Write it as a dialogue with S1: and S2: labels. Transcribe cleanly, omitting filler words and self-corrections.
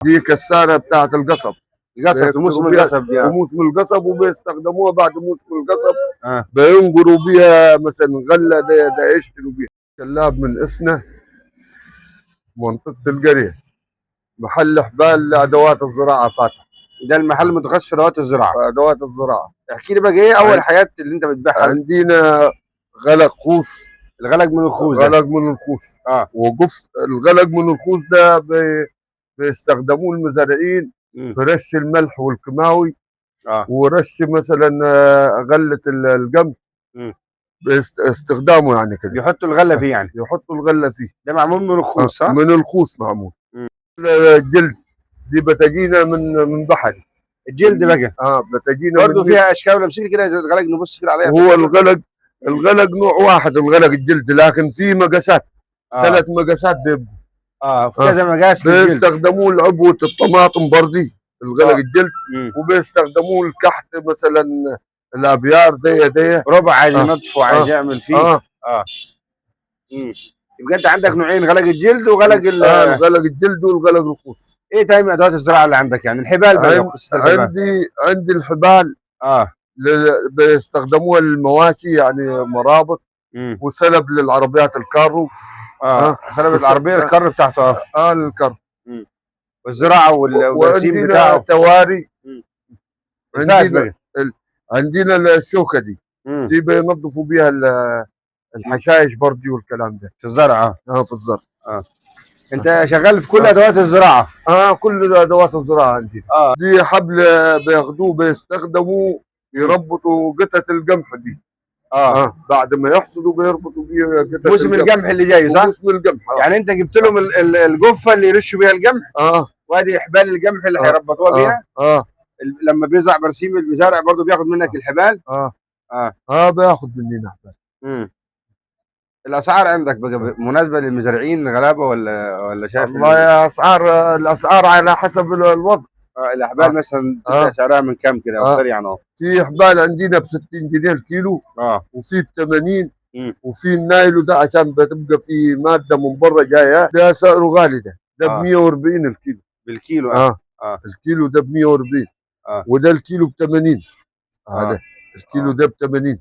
S1: دي كسارة بتاعت القصب.
S2: القصب في موسم القصب دي.
S1: في موسم القصب، وبيستخدموها بعد موسم القصب.
S2: اه
S1: بينقروا بيها مثلا غله، ده يشتروا بيها. كلاب من اسنا، منطقه القريه، محل حبال لادوات الزراعه فاتح.
S2: ده المحل متخصص في ادوات الزراعه.
S1: في ادوات الزراعه.
S2: احكي لي بقى ايه اول الحاجات اللي انت بتبيعها؟
S1: عندنا غلق خوص.
S2: الغلق من الخوص ده.
S1: غلق من الخوص. وقف الغلق من الخوص ده بيستخدموه المزارعين في رش الملح والكيماوي. ورش مثلا غله القمح باستخدامه يعني كده.
S2: يحطوا الغله فيه يعني.
S1: يحطوا الغله فيه.
S2: ده معمول من الخوص صح؟
S1: من الخوص معمول. الجلد دي بتجينا من بحري.
S2: الجلد بقى
S1: بتجينا
S2: برضه فيها اشكال ولا كده. الغلق نبص كده عليها.
S1: هو الغلق نوع واحد، الغلق الجلد، لكن في مقاسات. 3 مقاسات بيبقوا.
S2: في كذا مقاس
S1: للجلد. بيستخدموه لعبوه الطماطم بردي الغلق الجلد. وبيستخدموه الكحت مثلا، الابيار دي
S2: ربع عايز ينظفه وعايز يعمل فيه. يبقى انت عندك نوعين، غلق الجلد وغلق
S1: الغلق الجلد والغلق الخوص.
S2: ايه تاني ادوات الزراعه اللي عندك يعني؟ الحبال بقى.
S1: عندي الحبال. بيستخدموها للمواشي، يعني مرابط. وسلب للعربيات الكارو.
S2: سلب العربيه الكر بتاعته.
S1: الكر.
S2: والزراعه والبرسيم بتاعه.
S1: تواري.
S2: عندنا
S1: عندنا الشوكه دي بينظفوا بيها الحشائش بردي والكلام ده.
S2: في الزرع.
S1: في الزرع.
S2: انت شغال في كل ادوات الزراعه؟
S1: كل ادوات الزراعه عندي. دي حبل بياخدوه بيستخدموه يربطوا قطعه القمح دي. بعد ما يحصدوا بيربطوا بيه قطعه
S2: موسم القمح اللي جاي صح؟
S1: موسم القمح.
S2: يعني انت جبت لهم الجفه اللي يرشوا بيها القمح. وادي حبال القمح اللي هيربطوها بيها. لما بيزرع برسيم المزارع برضه بياخد منك الحبال.
S1: بياخد مننا حبال.
S2: الاسعار عندك بقى مناسبه للمزارعين الغلابه ولا شايف؟
S1: والله يا الاسعار على حسب الوضع.
S2: الاحبال مثلا تبدا سعرها من كام كده او سريعا؟
S1: في حبال عندنا ب 60 جنيه الكيلو. وفي ب 80. وفي النايلو ده عشان بتبقى في ماده من بره جايه، ده سعره غالي. ده ب 140 الكيلو.
S2: بالكيلو.
S1: الكيلو ده ب 140. وده الكيلو ب 80. هذا الكيلو ده ب 80.